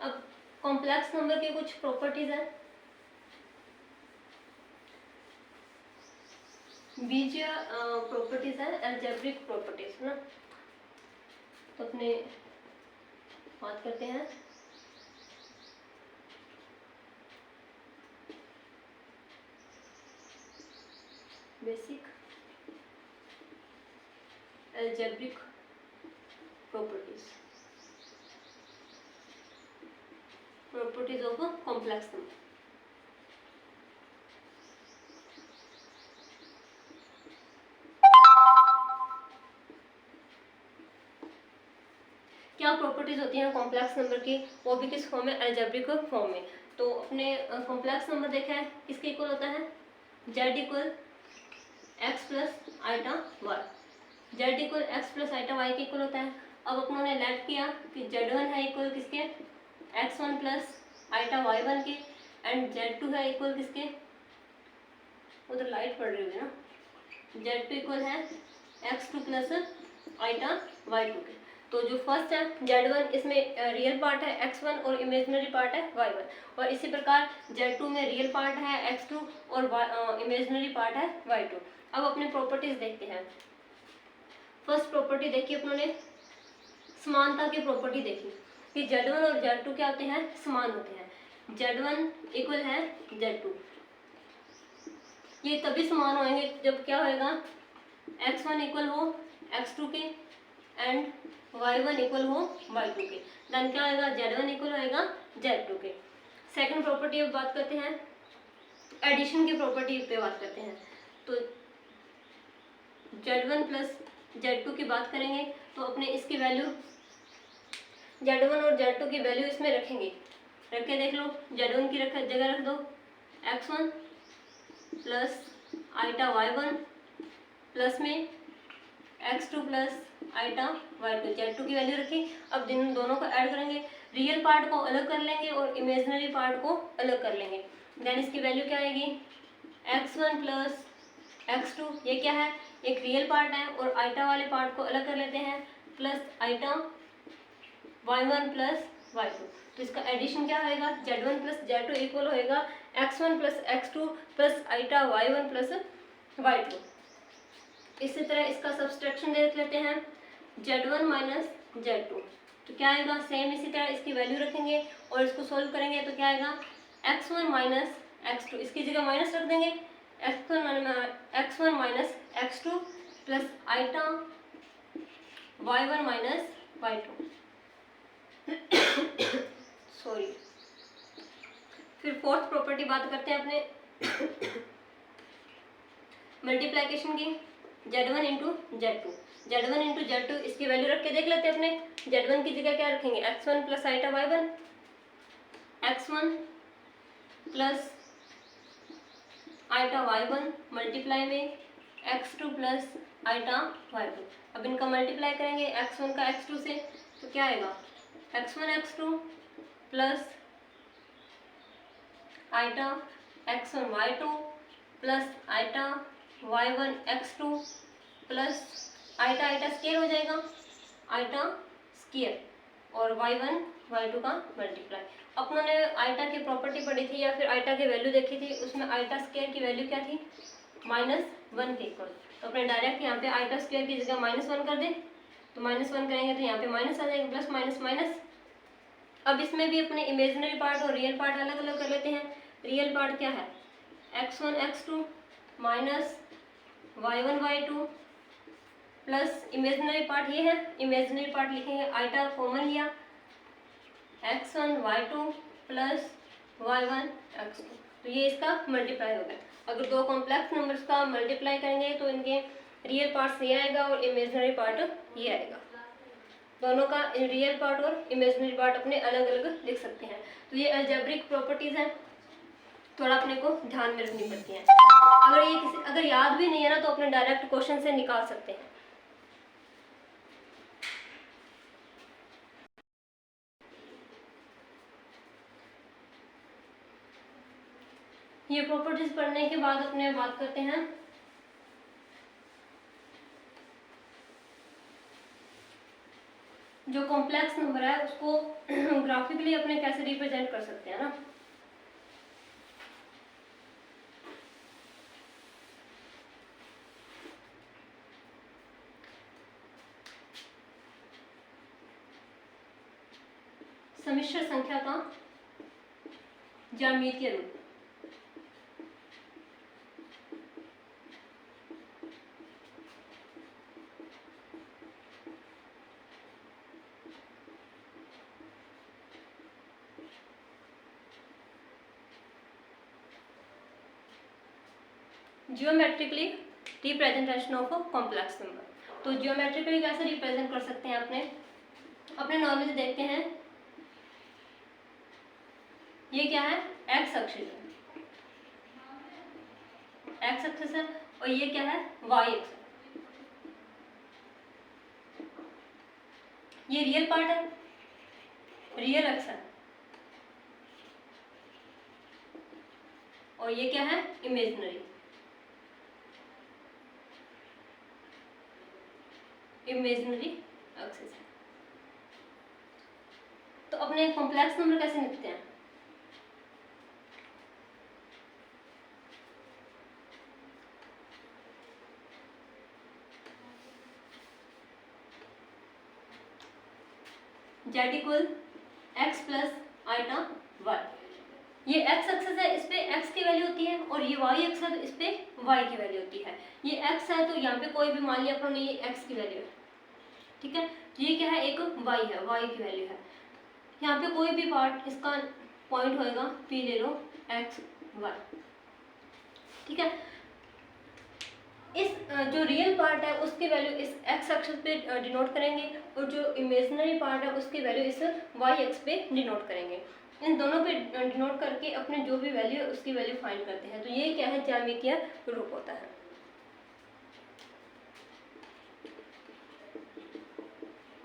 अब कॉम्प्लेक्स नंबर के कुछ प्रॉपर्टीज हैं। बीजीय प्रॉपर्टीज है, अलजेब्रिक प्रॉपर्टीज है ना। तो अपने बात करते हैं। Basic algebraic properties of a complex number. क्या प्रॉपर्टीज होती हैं कॉम्प्लेक्स नंबर की, वो भी किस फॉर्म में, अलजेब्रिक फॉर्म में। तो अपने कॉम्प्लेक्स नंबर देखा है किसके इक्वल होता है, z equal x plus iota y, z equal x plus iota y के इक्वल होता है। अब अपनों ने लेट किया कि z1 है इक्वल किसके, x1 प्लस आइटा y1 के, एंड z2 है इक्वल किसके, उधर लाइट पड़ रही हुई ना, z2 इक्वल है x2 प्लस आइटा y2 के। तो जो फर्स्ट है z1, इसमें रियल पार्ट है x1 और इमेजिनरी पार्ट है y1। और इसी प्रकार z2 में रियल पार्ट है x2 और इमेजिनरी पार्ट है y2। अब अपने प्रॉपर्टीज देखते हैं। फर्स्ट प्रॉपर्टी देखी अपनों ने, समानता की प्रॉपर्टी देखी कि z1 और z2 क्या होते हैं, समान होते हैं। z1 इक्वल है z2, ये तभी समान होंगे जब क्या होएगा, x1 इक्वल हो x2 के एंड y1 इक्वल हो y2 के। देन क्या होगा, z1 इक्वल होएगा z2 के। सेकंड प्रॉपर्टी अब बात करते हैं, एडिशन की प्रॉपर्टी पे बात करते हैं। तो z1 प्लस z2 की बात करेंगे तो अपने इसकी वैल्यू z1 और z2 की वैल्यू इसमें रखेंगे, रख के देख लो, z1 की जगह रख दो x1 plus iota y1 plus में x2 plus iota y2, z2 की वैल्यू रखी। अब दोनों को ऐड करेंगे, रियल पार्ट को अलग कर लेंगे और इमेजिनरी पार्ट को अलग कर लेंगे। देन इसकी वैल्यू क्या आएगी, x1 प्लस x2, ये क्या है, एक रियल पार्ट है, और आइटा वाले पार्ट को अलग कर लेते हैं, plus iota y1 plus y2। तो इसका एडिशन क्या होएगा, z1 प्लस z2 इक्वल होएगा x1 plus x2 plus iota y1 plus y2। इसी तरह इसका सब्सट्रैक्शन देख लेते हैं, z1 माइनस z2, तो क्या आएगा, सेम इसी तरह इसकी वैल्यू रखेंगे और इसको सोल्व करेंगे तो क्या आएगा, x1 माइनस x2, इसकी जगह माइनस रख देंगे, x1 minus x2 plus iota y1 minus y2। Sorry. फिर फोर्थ प्रॉपर्टी बात करते हैं अपने मल्टीप्लिकेशन की, Z1 into Z2। Z1 into Z2 इसकी वैल्यू रख के देख लेते हैं अपने। Z1 की जगह क्या रखेंगे, x1 plus iota y1, x1 plus iota y1 multiply में x2 प्लस आइटा y2। अब इनका मल्टीप्लाई करेंगे x1 का x2 से, तो क्या आएगा, x1 x2 plus iota x1 y2 plus iota y1 x2 plus iota iota square हो जाएगा, आइटा स्केयर और y1 y2 का मल्टीप्लाई। अपनों ने आइटा की प्रॉपर्टी पढ़ी थी या फिर आइटा की वैल्यू देखी थी, उसमें आइटा स्केयर की वैल्यू क्या थी, -1 के इक्वल। तो अपने डायरेक्ट यहाँ पे आइटा स्केयर की जगह -1 कर दें, तो -1 करेंगे तो यहाँ पे माइनस आ जाएगा, प्लस माइनस माइनस। अब इसमें भी अपने इमेजिनरी पार्ट और रियल पार्ट अलग अलग कर लेते हैं। रियल पार्ट क्या है, x1 x2 minus y1 y2 plus imaginary part ये है, इमेजिनरी पार्ट लिखेंगे, आइटा कॉमन लिया, x1 y2 plus y1 x2। तो ये इसका मल्टीप्लाई हो गया। अगर दो कॉम्प्लेक्स नंबर्स का मल्टीप्लाई करेंगे तो इनके रियल पार्ट ये आएगा और इमेजिनरी पार्ट ये आएगा। दोनों का रियल पार्ट और इमेजिनरी पार्ट अपने अलग अलग लिख सकते हैं। तो ये अलजेब्रिक प्रॉपर्टीज हैं, थोड़ा अपने को ध्यान में रखनी पड़ती हैं। अगर याद भी नहीं है ना तो अपने डायरेक्ट क्वेश्चन से निकाल सकते हैं। ये प्रॉपर्टीज पढ़ने के बाद अपने बात करते हैं जो कॉम्प्लेक्स नंबर है उसको ग्राफिकली अपने कैसे रिप्रेजेंट कर सकते हैं ना। सम्मिश्र संख्या का ज्यामितीय रूप, geometrically representation of complex number. तो जियोमेट्रिकली कैसे रिप्रेजेंट कर सकते हैं अपने नॉर्मली देखते हैं। ये क्या है, एक्स एक्सिस है, एक्स एक्सिस है, और ये क्या है, वाई एक्सिस। ये रियल पार्ट है, रियल एक्स है, और ये क्या है, इमेजिनरी एक्सिस है। तो अपने कॉम्प्लेक्स नंबर कैसे लिखते हैं, z equal x plus iota y. ये x एक्सिस है, इस पे x की वैल्यू होती है, और ये y एक्सिस है तो इस पे y की वैल्यू होती है। ये x है तो यहाँ पे कोई भी मान लिया अपने, ये x की वैल्यू है, ठीक है। ये क्या है, एक y है, y की वैल्यू है। यहाँ पे कोई भी पार्ट इसका पॉइंट होएगा, p ले लो x y, ठीक है। इस जो रियल पार्ट है उसकी वैल्यू इस x एक्सिस पे डिनोट करेंगे, और जो इमेजिनरी पार्ट है उसकी वैल्यू इस y एक्स पे डिनोट करेंगे। इन दोनों पे डिनोट करके अपने जो भी वैल्यू है उसकी वैल्यू फाइंड करते हैं। तो ये क्या है, ज्यामितीय रूप होता है।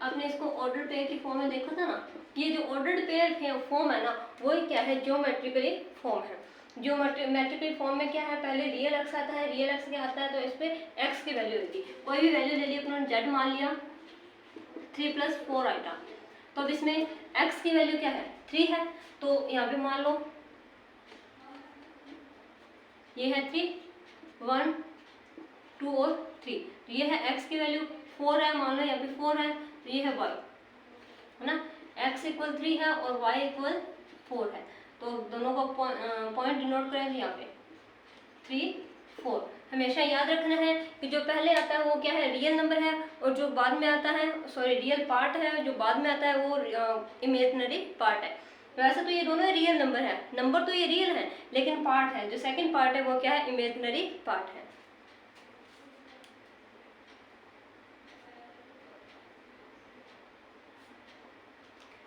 आपने इसको ऑर्डर पेयर की फॉर्म में देखा था ना, ये जो ऑर्डर्ड पेयर फॉर्म है ना, वही क्या है, ज्योमेट्रिकली फॉर्म है। ज्योमेट्रिकल फॉर्म में क्या है, पहले रियल एक्स आता है, रियल एक्स क्या आता है तो इस पे एक्स की वैल्यू होगी। कोई भी वैल्यू ले ली अपने, जेड मान लिया 3 + 4 आइटा, तो अब इसमें एक्स की वैल्यू क्या है, 3 है, तो यहाँ पे मान लो ये है 3, 1 2 और 3, तो ये है एक्स की वैल्यू। 4 है, मान लो यहाँ पे 4 है, तो ये है वाई, है ना। x = 3 है और y = 4 है, तो दोनों को पॉइंट डिनोट करें यहाँ पे 3 4। हमेशा याद रखना है कि जो पहले आता है वो क्या है, रियल नंबर है, और जो बाद में आता है, सॉरी रियल पार्ट है, जो बाद में आता है वो इमेजिनरी पार्ट है। वैसे तो ये दोनों रियल नंबर है, नंबर तो ये रियल है, लेकिन पार्ट है, जो सेकंड पार्ट है वो क्या है, इमेजिनरी पार्ट है।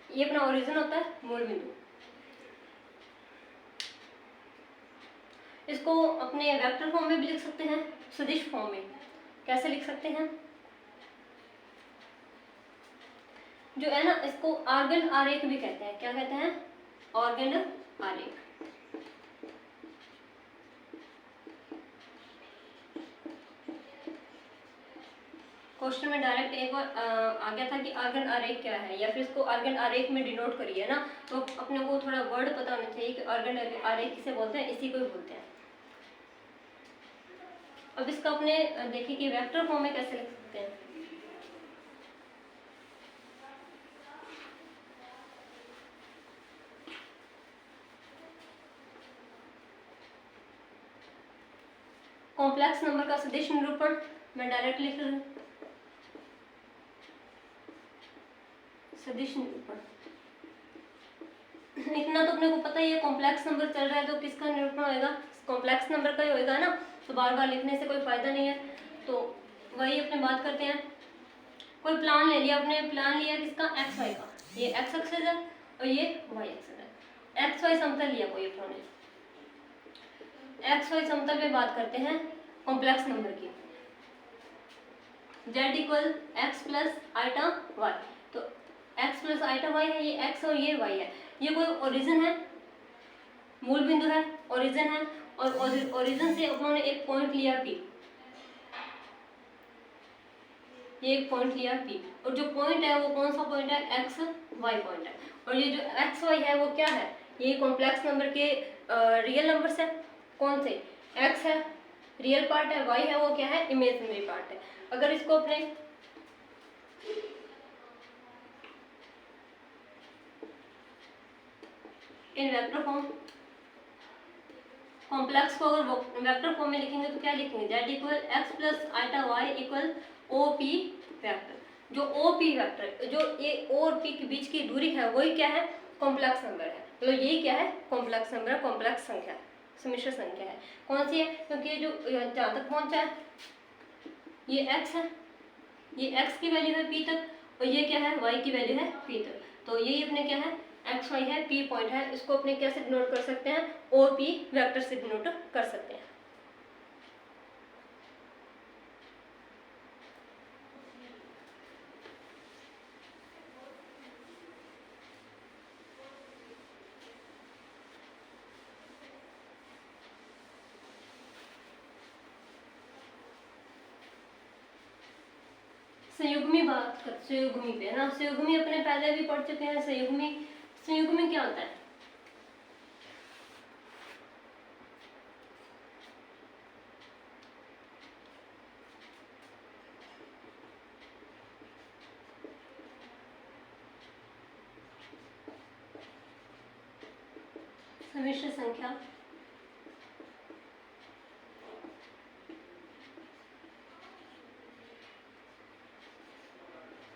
ये अपना ओरिजिन होता है, मूल बिंदु। इसको अपने वेक्टर फॉर्म में भी लिख सकते हैं, सदिश फॉर्म में। कैसे लिख सकते हैं, जो है ना, इसको आर्गन आरेख भी कहते हैं। क्या कहते हैं, ऑर्गन आरेख। क्वेश्चन में डायरेक्ट एक बार आ गया था कि आर्गन आरेख क्या है, या फिर इसको आर्गन आरेख में डिनोट करिए ना, तो अपने को थोड़ा वर्ड पता होना चाहिए कि आर्गन आरेख किसे बोलते हैं, इसी को ही बोलते हैं। अब इसका अपने देखिए कि वेक्टर फॉर्म में कैसे लिख सकते हैं। कॉम्प्लेक्स नंबर का सदिश निरूपण मैं डायरेक्ट लिख रही हूँ, सदिश निरूपण। इतना तो अपने को पता ही है, कॉम्प्लेक्स नंबर चल रहा है तो किसका निरूपण होएगा, कॉम्प्लेक्स नंबर का ही होएगा ना, तो बार बार लिखने से कोई फायदा नहीं है। तो वही अपने बात करते हैं, कोई प्लान ले लिया, अपने प्लान लिया किसका, एक्स वाई का, ये एक्स एक्सिस है और ये वाई एक्सिस है। एक्स वाई समतल लिया कोई अपने, एक्स वाई समतल में बात करते हैं कॉम्प्लेक्स नंबर की, z equal x plus iota y. तो x प्लस आइटा वाई है, ये x और ये y है। ये कोई ओरिजिन है, मूल बिंदु है, ओरिजिन है, और ओरिजिन से उन्होंने एक पॉइंट लिया p, ये एक पॉइंट लिया p, और जो पॉइंट है वो कौन सा पॉइंट है, x y पॉइंट है। और ये जो x y है वो क्या है, ये कॉम्प्लेक्स नंबर के रियल नंबर्स है। कौन से, x है रियल पार्ट है, y है वो क्या है, इमेजिनरी पार्ट है। अगर इसको अपने इन वेक्टर फॉर्म, कॉम्प्लेक्स को अगर वेक्टर फॉर्म में लिखेंगे तो क्या लिखेंगे, z equal x plus iota y equal O P vector. जो ओ पी वेक्टर, जो ए ओ और पी के बीच की दूरी है वही क्या है, कॉम्प्लेक्स नंबर है। तो यही क्या है, कॉम्प्लेक्स नंबर, कॉम्प्लेक्स संख्या, सम्मिश्र संख्या है। कौन सी है, क्योंकि ये जो जहाँ तक पहुँचा है ये x है, ये x की वैल्यू है p तक, और ये क्या है, y की वैल्यू है p तक। तो यही अपने क्या है, एक्स वाई है, p पॉइंट है। इसको अपने कैसे डिनोट कर सकते हैं, ओ पी वेक्टर से डिनोट कर सकते हैं। संयुग्मी बात कर, संयुग्मी पे ना, संयुग्मी अपने पहले भी पढ़ चुके हैं। संयुग्मी, संयुग्मी क्या होता है, सम्मिश्र संख्या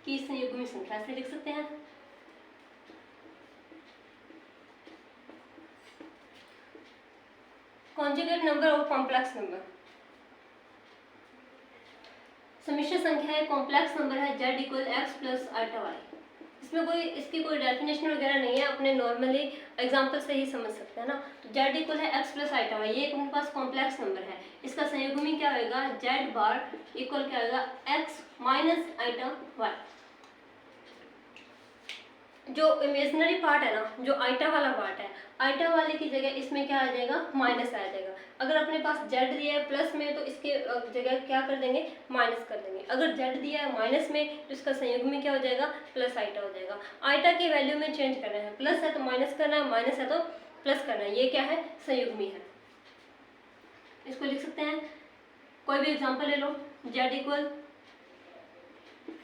की संयुग्मी संख्या से लिख सकते हैं। कॉन्जुगेट नंबर और कॉम्प्लेक्स नंबर, सम्मिश्र संख्या है, कॉम्प्लेक्स नंबर है, z equal x plus iota y. इसमें कोई, इसकी कोई डेफिनेशन वगैरह नहीं है, अपने नॉर्मली एग्जांपल से ही समझ सकते हैं ना। तो z इक्वल है एक्स प्लस आइटा वाई, ये अपने पास कॉम्प्लेक्स नंबर है। इसका संयुग्मी क्या होगा, z बार इक्वल क्या होगा, x माइनस आइटा वाई। जो इमेजिनरी पार्ट है ना, जो आइटा वाला पार्ट है, आइटा वाले की जगह इसमें क्या आ जाएगा, माइनस आ जाएगा। अगर अपने पास z दिया है प्लस में तो इसके जगह क्या कर देंगे, माइनस कर देंगे। अगर z दिया है माइनस में तो इसका संयुग्मी क्या हो जाएगा, प्लस आइटा हो जाएगा। आइटा की वैल्यू में चेंज करना है, प्लस है तो माइनस करना है, माइनस है तो प्लस करना है, ये क्या है, संयुग्मी है। इसको लिख सकते हैं, कोई भी एग्जाम्पल ले लो, z इक्वल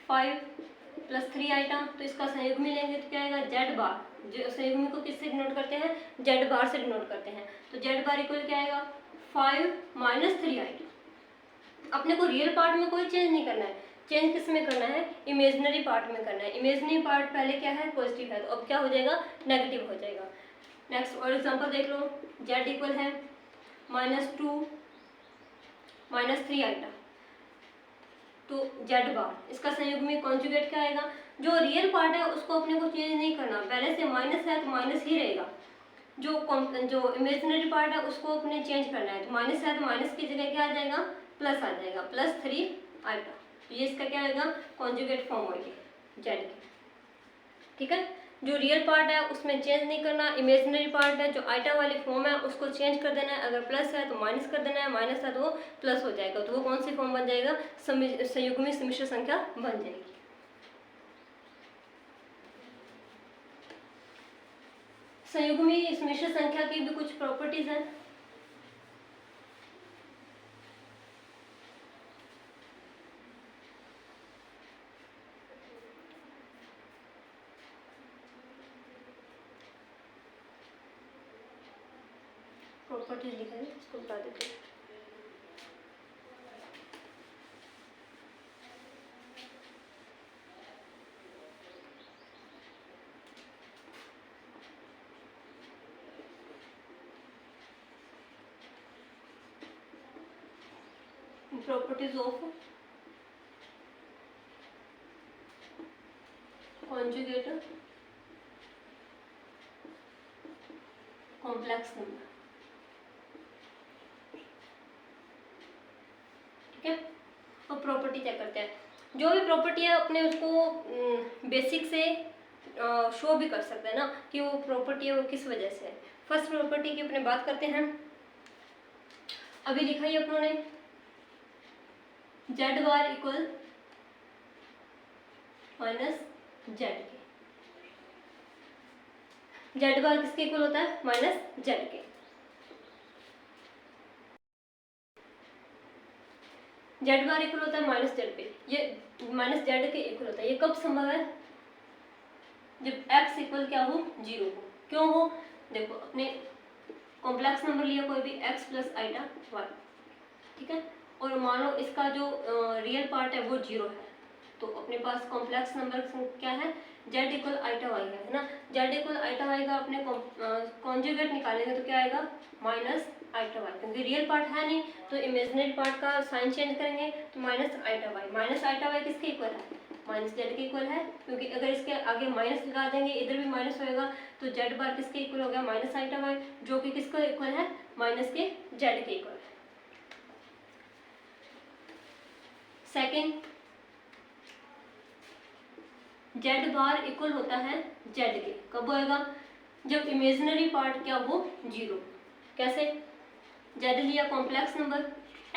5 प्लस 3 आइटा, तो इसका संयुग्मी लेंगे तो क्या आएगा, z बार। जो संयुग्मी को किससे डिनोट करते हैं, z बार से डिनोट करते हैं। तो z बार इक्वल क्या आएगा, 5 माइनस 3 आइटा। अपने को रियल पार्ट में कोई चेंज नहीं करना है, चेंज किस में करना है, इमेजिनरी पार्ट में करना है। इमेजिनरी पार्ट पहले क्या है, पॉजिटिव है, तो अब क्या हो जाएगा, नेगेटिव हो जाएगा। नेक्स्ट और एग्जांपल देख लो, z इक्वल है -2 -3 आइटा, तो z बार, इसका संयुग्मी कॉन्जुगेट क्या आएगा, जो रियल पार्ट है उसको अपने को चेंज नहीं करना, पहले से माइनस है तो माइनस ही रहेगा, जो इमेजिनरी पार्ट है उसको अपने चेंज करना है, तो माइनस है तो माइनस की जगह क्या आ जाएगा, प्लस आ जाएगा, +3 आइटा, तो ये इसका क्या आएगा, कॉन्जुगेट फॉर्म होगी z की। ठीक है, जो रियल पार्ट है उसमें चेंज नहीं करना, इमेजिनरी पार्ट है जो आइटा वाली फॉर्म है उसको चेंज कर देना है, अगर प्लस है तो माइनस कर देना है, माइनस है तो वो प्लस हो जाएगा, तो वो कौन सी फॉर्म बन जाएगा, संयुग्मी सम्मिश्र संख्या बन जाएगी। संयुग्मी सम्मिश्र संख्या की भी कुछ प्रॉपर्टीज हैं। प्रॉपर्टीज लिखा है, इसको बता देते हैं। Properties of conjugate complex number. ठीक है, अब प्रॉपर्टी चेक करते हैं। जो भी प्रॉपर्टी है अपने उसको बेसिक से शो भी कर सकते हैं ना कि वो प्रॉपर्टी है वो किस वजह से है। फर्स्ट प्रॉपर्टी की अपने बात करते हैं, अभी लिखा ही अपनों ने z बार इक्वल माइनस जेड के, z बार किसके इक्वल होता है, माइनस जेड के। z बार इक्वल होता है माइनस जेड पे, ये माइनस जेड के इक्वल होता है। ये कब संभव है, जब x इक्वल क्या हो, 0 हो। क्यों हो, देखो अपने कॉम्प्लेक्स नंबर लिया कोई भी x प्लस आइटा y, ठीक है, और मान लो इसका जो रियल पार्ट है वो 0 है, तो अपने पास कॉम्प्लेक्स नंबर क्या है, z इक्वल आइटा y है ना, z इक्वल आइटा y का अपने कॉन्जुगेट निकालेंगे तो क्या आएगा, माइनस आइटा y, क्योंकि रियल पार्ट है नहीं तो इमेजिनरी पार्ट का साइन चेंज करेंगे तो minus iota y। Minus iota y किसके इक्वल है, माइनस जेड के इक्वल है, क्योंकि अगर इसके आगे माइनस लगा देंगे इधर भी माइनस होएगा, तो जेड बार किसके इक्वल हो गया, माइनस आइटा y, जो कि किसका इक्वल है, माइनस के जेड के इक्वल है। सेकेंड, जेड बार इक्वल होता है जेड के, कब होएगा, जब इमेजिनरी पार्ट क्या हो, 0। कैसे, जेड लिया complex number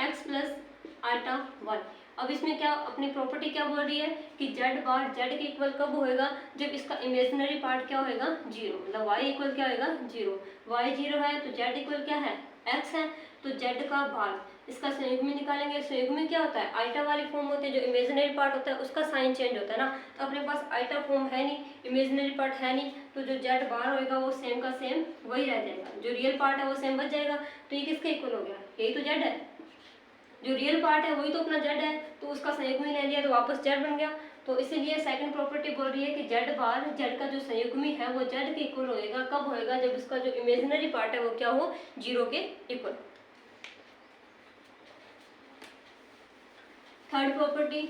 x plus iota y, अब इसमें क्या अपनी प्रॉपर्टी क्या बोल रही है कि जेड बार जेड के इक्वल कब होएगा, जब इसका इमेजिनरी पार्ट क्या होएगा, 0, मतलब y इक्वल क्या होएगा, 0। y 0 है तो z इक्वल क्या है, x है, तो z का भाग, इसका संयुग्मी निकालेंगे। संयुग्मी क्या होता है, आइटा वाली फॉर्म होती है, जो इमेजिनरी पार्ट होता है उसका साइन चेंज होता है ना, तो अपने पास आइटा फॉर्म है नहीं, इमेजिनरी पार्ट है नहीं, तो जो जेड बार होएगा वो सेम का सेम वही रह जाएगा, जो रियल पार्ट है वो सेम बच जाएगा। तो ये किसके इक्वल हो गया, यही तो जेड है, जो रियल पार्ट है वही तो अपना जेड है, तो उसका संयुग्मी ले लिया तो वापस जेड बन गया। तो इसीलिए सेकंड प्रॉपर्टी बोल रही है कि जेड बार जेड का जो संयुग्मी है वो जेड के इक्वल होएगा, कब होएगा, जब इसका जो इमेजिनरी पार्ट है वो क्या हो, 0 के equal. Third property,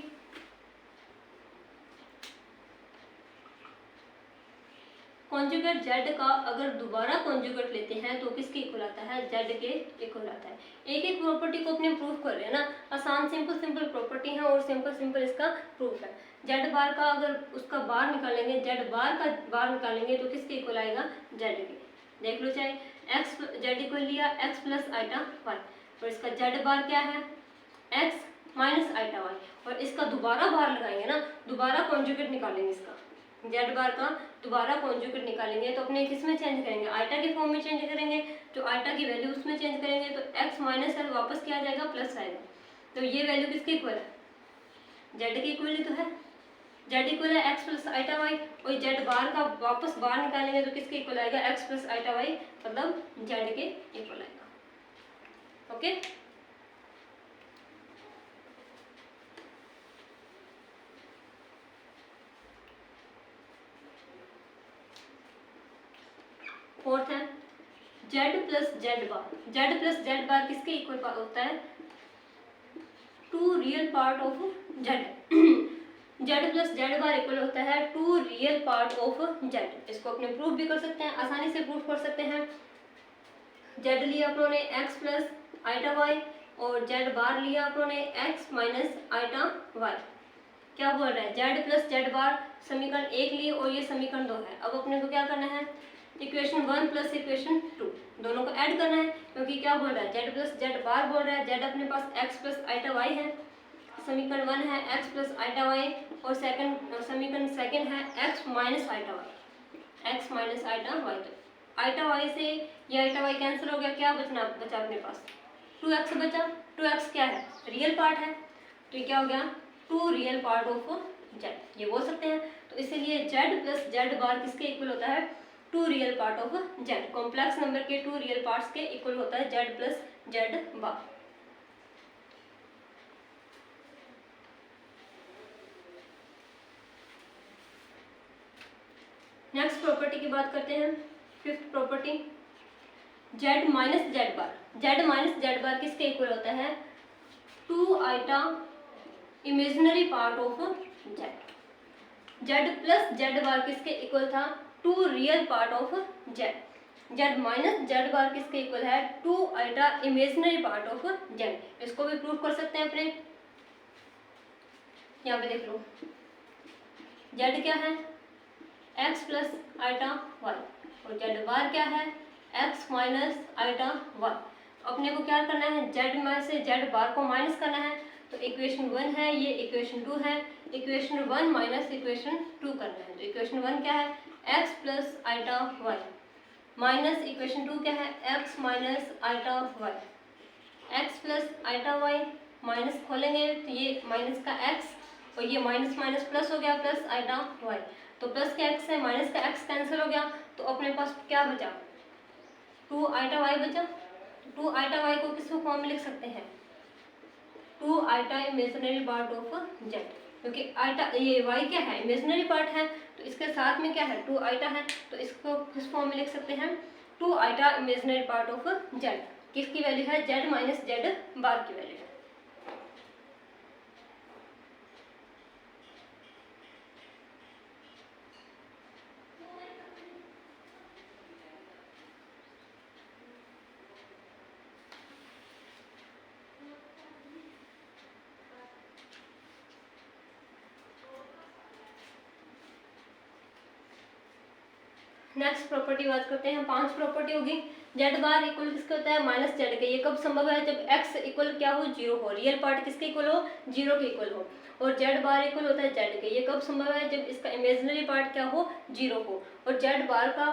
conjugate z का अगर दोबारा कॉन्जुगेट लेते हैं तो किसके इक्वल आता है, z के इक्वल आता है। एक एक प्रॉपर्टी को अपने प्रूफ कर रहे हैं ना, आसान सिंपल सिंपल प्रॉपर्टी है और सिंपल सिंपल इसका प्रूफ है। z बार का अगर उसका बार निकालेंगे, z बार का बार निकालेंगे तो किसके इक्वल आएगा, z के। देख लो, चाहे x z इक्वल लिया x प्लस आइटा y, और इसका z बार क्या है, x माइनस आइटा y, और इसका दोबारा बार लगाएंगे ना, दोबारा कॉन्जुगेट निकालेंगे, इसका जेड बार का दोबारा कॉन्जुगेट निकालेंगे तो अपने किस में चेंज करेंगे, आइटा के फॉर्म में चेंज करेंगे, जो आइटा की वैल्यू उसमें चेंज करेंगे तो x माइनस है वापस क्या आ जाएगा, प्लस आएगा। तो ये वैल्यू किसके इक्वल है, जेड के इक्वल ही तो है, जेड इक्वल है x प्लस आइटा y, और जेड बार का वापस बाहर निकालेंगे तो किसके इक्वल आएगा, x प्लस आइटा y, मतलब जेड के इक्वल आएगा। ओके, फोर्थ है Z plus Z bar. Z plus Z bar किसके इक्वल होता है? Two real part of Z. Z plus Z bar equal होता है two real part of z. इसको अपने प्रूफ भी कर सकते हैं, आसानी से प्रूफ कर सकते हैं। जेड लिया अपन ने एक्स प्लस आइटा वाई और जेड बार लिया अपन ने एक्स माइनस आइटा वाई। क्या बोल रहा है? जेड प्लस जेड बार समीकरण 1 लिए और ये समीकरण 2 है। अब अपने को क्या करना है? इक्वेशन 1 प्लस इक्वेशन 2 दोनों को ऐड करना है, क्योंकि क्या बोल रहा है? जेड प्लस जेड बार बोल रहा है। जेड अपने पास एक्स प्लस आइटा वाई है, समीकरण 1 है एक्स प्लस आइटा वाई, और समीकरण सेकंड है x minus iota Y, x minus iota y. तो आइटा वाई से ये आइटा वाई कैंसिल हो गया, क्या बचा अपने पास? 2x बचा। 2x क्या है? रियल पार्ट है, तो ये क्या हो गया? Two real part of z, ये बोल सकते हैं। तो इसीलिए जेड प्लस जेड बार किसके इक्वल होता है? Two real part of Z. Complex number के टू रियल पार्ट्स के इक्वल होता है Z plus Z bar. Next property की बात करते हैं, fifth property Z minus Z bar. Z minus Z bar किसके इक्वल होता है? Two iota imaginary part of Z. Z plus Z bar किसके इक्वल था? Two real part of Z. Z minus Z bar किसके इक्वल है? Two iota imaginary part of z. इसको भी प्रूव कर सकते हैं अपने, यहाँ पे देख लो। जेड क्या है? एक्स प्लस आइटा वाई, और जेड बार क्या है? X minus iota y. अपने को क्या करना है? जेड में से जेड बार को माइनस करना है, तो इक्वेशन 1 है, ये इक्वेशन 2 है। इक्वेशन 1 माइनस इक्वेशन 2 करना है, तो इक्वेशन 1 क्या है? X plus iota y, minus equation 2 क्या है? X minus iota Y. X plus iota y minus खोलेंगे तो ये माइनस का एक्स, और ये माइनस माइनस प्लस हो गया, प्लस आइटा वाई। तो प्लस का एक्स है, माइनस का एक्स कैंसिल हो गया, तो अपने पास क्या बचा? टू आइटा वाई बचा। टू आइटा वाई को किस फॉर्म में लिख सकते हैं? Two iota imaginary part of z, क्योंकि आइटा ये वाई क्या है? इमेजिनरी पार्ट है, तो इसके साथ में क्या है? टू आइटा है, तो इसको किस फॉर्म में लिख सकते हैं? Two iota imaginary part of z. किसकी वैल्यू है? जेड माइनस जेड बार की वैल्यू है। नेक्स्ट प्रॉपर्टी बात करते हैं, 5 प्रॉपर्टी होगी। जेड बार इक्वल किसके होता है? माइनस जेड के। ये कब संभव है? जब एक्स इक्वल क्या हो? 0 हो। रियल पार्ट किसके इक्वल हो? 0 के इक्वल हो। और जेड बार इक्वल होता है जेड के। ये कब संभव है? जब इसका इमेजिनरी पार्ट क्या हो? 0 हो। और जेड बार का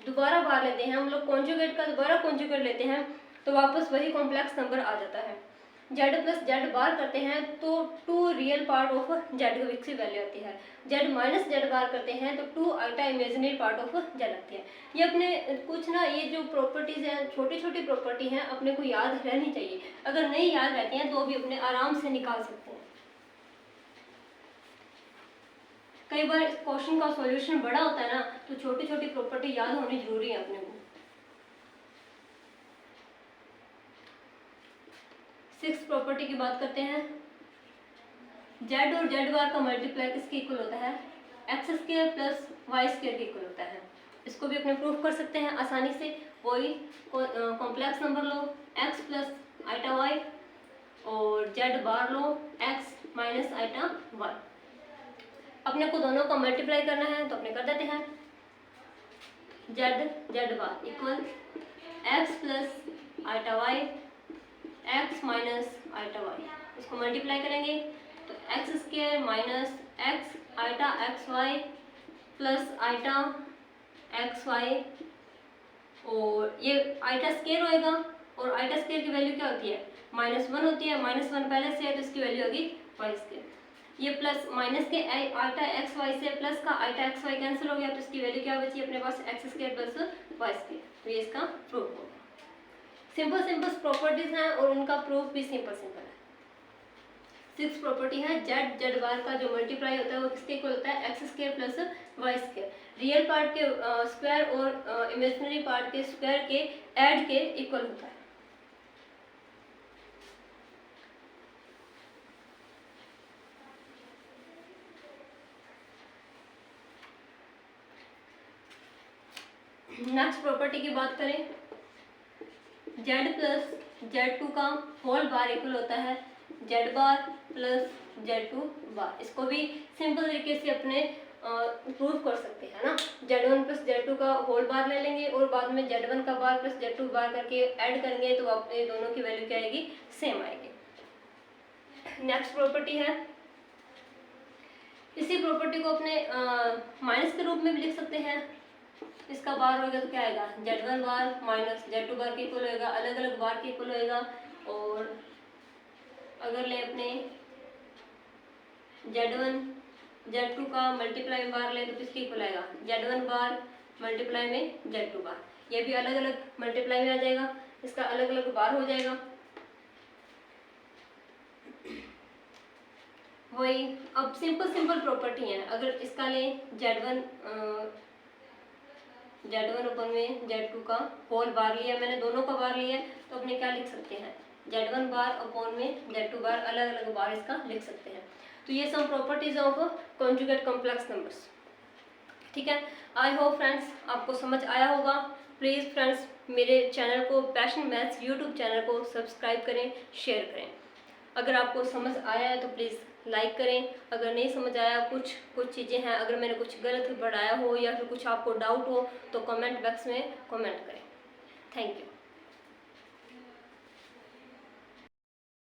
दोबारा बार लेते हैं हम लोग, कॉन्जुगेट का दोबारा कॉन्जुगेट लेते हैं, तो वापस वही कॉम्प्लेक्स नंबर आ जाता है। जेड प्लस जेड बार करते हैं तो two real part of z की वैल्यू आती है। जेड माइनस जेड बार करते हैं तो two iota imaginary part of z आती है। ये अपने कुछ ना, ये जो प्रॉपर्टीज हैं छोटी छोटी प्रॉपर्टी हैं, अपने को याद रहनी चाहिए। अगर नहीं याद रहती हैं तो भी अपने आराम से निकाल सकते हैं। कई बार इस क्वेश्चन का सॉल्यूशन बड़ा होता है ना, तो छोटी छोटी प्रॉपर्टी याद होनी जरूरी है अपने को। 6 प्रॉपर्टी की बात करते हैं। जेड और जेड बार का मल्टीप्लाई किसके इक्वल होता है? X square plus Y square के इक्वल होता है। इसको भी अपने प्रूफ कर सकते हैं आसानी से। वही कॉम्प्लेक्स नंबर लो एक्स प्लस आइटा वाई, और जेड बार लो एक्स माइनस आइटा वाई। अपने को दोनों का मल्टीप्लाई करना है, तो अपने कर देते हैं। Z Z bar equal x plus iota Y x minus iota Y. इसको मल्टीप्लाई करेंगे तो X square minus X iota X Y plus iota X Y, और ये आइटा स्क्वायर होएगा, और आइटा स्क्वायर की वैल्यू क्या होती है? -1 होती है। -1 पहले से है तो इसकी वैल्यू होगी वाई स्क्वायर। ये प्लस माइनस के आइटा एक्स वाई से प्लस का आइटा एक्स वाई कैंसिल हो गया, तो इसकी वैल्यू क्या बची अपने पास? X square plus Y square. तो ये इसका प्रूफ होगा। सिंपल सिंपल प्रॉपर्टीज हैं और उनका प्रूफ भी सिंपल सिंपल है। सिक्स प्रॉपर्टी है जेड जेड बार का जो मल्टीप्लाई होता है वो किसके इक्वल होता है, x square plus Y square. Real part के स्क्वायर और इमेजिनरी पार्ट के स्क्वायर के ऐड के इक्वल होता है। नेक्स्ट प्रॉपर्टी की बात करें, जेड प्लस जेड टू का होल बार इक्वल होता है Z bar plus Z two bar. इसको भी सिंपल तरीके से अपने प्रूव कर सकते हैं ना। Z one plus Z two का होल बार ले लेंगे और बाद में जेड वन का bar plus Z two bar करके ऐड करेंगे तो अपने दोनों की वैल्यू क्या आएगी, सेम आएगी। नेक्स्ट प्रॉपर्टी है, इसी प्रॉपर्टी को अपने माइनस के रूप में भी लिख सकते हैं। इसका बार होगा तो क्या आएगा, Z one bar minus Z two bar के इक्वल होएगा, अलग अलग बार के इक्वल होएगा। और अगर ले अपने जेड वन जेड टू का मल्टीप्लाई में बार ले तो किसके इक्वल आएगा, जेड वन बार मल्टीप्लाई में जेड टू बार। ये भी अलग अलग मल्टीप्लाई में आ जाएगा, इसका अलग अलग बार हो जाएगा। वही अब सिंपल सिंपल प्रॉपर्टी है। अगर इसका ले जेड वन अपन में जेड टू का होल बार लिया, मैंने दोनों का बार लिया तो अपने क्या लिख सकते हैं, जेड वन बार अपॉन में जेड टू बार, अलग अलग बार इसका लिख सकते हैं। तो ये some properties of conjugate complex numbers. ठीक है, आई होप फ्रेंड्स आपको समझ आया होगा। प्लीज़ फ्रेंड्स मेरे चैनल को पैशन मैथ्स यूट्यूब चैनल को सब्सक्राइब करें, शेयर करें। अगर आपको समझ आया है तो प्लीज़ लाइक करें। अगर नहीं समझ आया, कुछ चीज़ें हैं, अगर मैंने कुछ गलत पढ़ाया हो या फिर कुछ आपको डाउट हो तो कमेंट बॉक्स में कमेंट करें। Thank you.